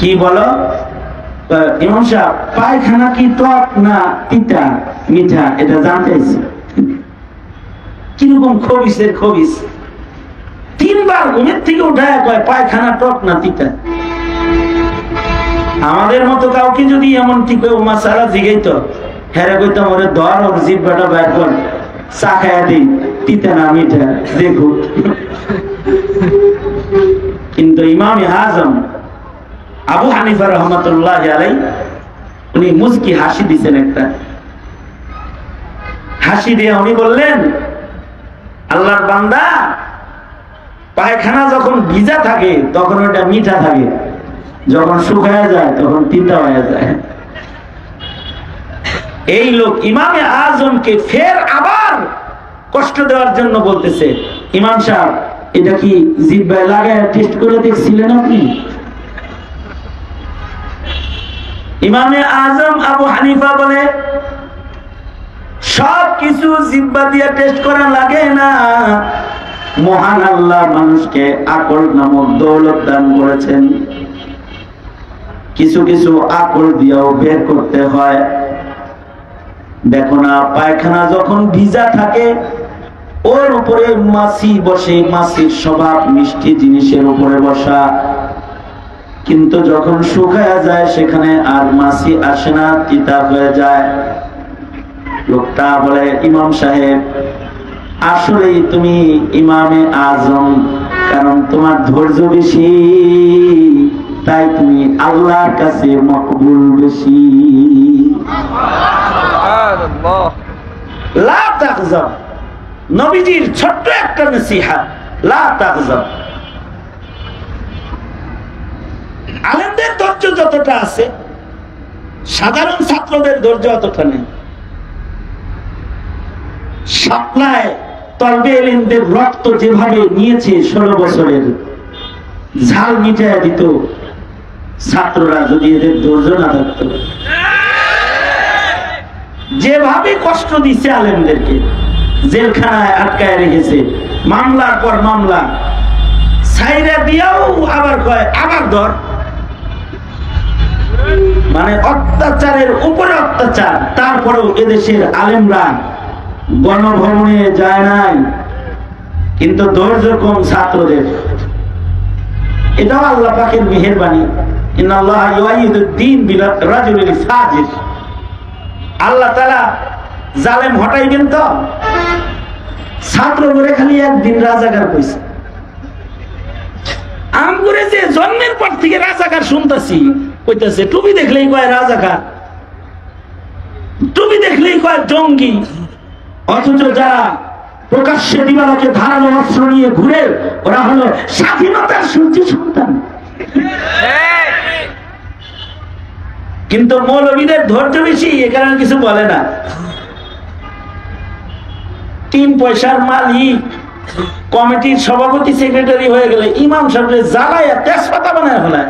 কি বলো? ইমাম সাহেব পায়খানা কি টক না তিতা মিঠা এটা জানতে চাইছি। কিরকম খবিসের খবিস, 3 বার ঘুমের থেকে উঠায় কয় পায়খানা টক না তিতা। আমাদের মতো কাউকে যদি এমন ঠিক মাসালা জিগাইতো, হেরে কইতাম ওরে ধর, ওর জিহ্বাটা বাইর কর, চা খাইয়া দিই, তিতা না মিঠা দেখো। কিন্তু ইমাম আজম আবু হানিফা রহমাতুল্লাহ আলাইহি উনি মুস্কি হাসি দিয়েছেন, একটা হাসি দিয়ে উনি বললেন, আল্লাহর বান্দা, পায়খানা যখন ভিজা থাকে তখন ওটা মিঠা থাকে, যখন শুকায় যায় তখন তিতা হয়ে যায়। এই লোক ইমামে আজমকে ফের আবার কষ্ট দেওয়ার জন্য বলতেছে, ইমাম সাহেব এটা কি জিহ্বায় লাগায় টেস্ট করে দেখছিলেন আপনি? ইমামে আজম আবু হানিফা বলে, সব কিছু জিহ্বা দিয়ে টেস্ট করা লাগে না। মহান আল্লাহ মানুষকে আকল নামক দৌলত দান করেছেন, কিছু কিছু আকল দিয়েও বের করতে হয়। দেখো না, পায়খানা যখন ভিজা থাকে ওর উপরে মাছি বসে, মাছির স্বভাব মিষ্টি জিনিসের উপরে বসা, কিন্তু যখন শুকায়া যায় সেখানে আর মাছি আসে না, তিতা হয়ে যায়। লোকটা বলে, ইমাম সাহেব আসলেই তুমি ইমামে আজম, কারণ তোমার ধৈর্য বেশি, তাই তুমি আল্লাহর কাছে মকবুল বেশি। লা তাগজাব, নবীজির ছোট্ট একটা নসিহত, লা তাগজাব। আলেমদের ধৈর্য যতটা আছে, সাধারণ ছাত্রদের ধৈর্য অতটা নেই। সাপ্লায় তলবে এলেনদের রক্ত যেভাবে নিয়েছে 16 বছরের, ঝাল মিটায় দিত ছাত্ররা যদি এদের ধৈর্য না থাকত। যেভাবে কষ্ট দিচ্ছে আলেমদেরকে, জেলখানায় আটকায় রেখেছে, মামলার পর মামলা, ছাইরা দিয়াও আবার কয় আবার ধর, মানে অত্যাচারের উপরে অত্যাচার। তারপরেও এদেশের আলেমরা গণভবনে যায় নাই, কিন্তু ধৈর্য কম ছাত্রদের। এটাও আল্লাহ পাকের মেহেরবানি। ইন্নাল্লাহ ইউআইয়িদুদ-দ্বীন বির-রাজুলিল ফাজির। আল্লাহ তাআলা জালেম হটাইবেন তো, ছাত্র করে খালি একদিন রাজাকার কইছে। আমগুরে যে জন্মের পর থেকে রাজাকার শুনতাছি, কইতাছে টুপি দেখলেই কয় রাজাকার, টুপি দেখলেই কয় জঙ্গি, অথচ যারা প্রকাশ্যে দিবালোকে ধারালো অস্ত্র নিয়ে ঘুরে, ওরা হলো স্বাধীনতার সূর্য সন্তান। কিন্তু মৌলবীদের ধৈর্য বেশি, এ কারণে কিছু বলে না। 3 পয়সার মালিক কমিটির সভাপতি সেক্রেটারি হয়ে গেলে ইমাম সাহেবের জ্বালায় তেজপাতা বানায় ফেলায়।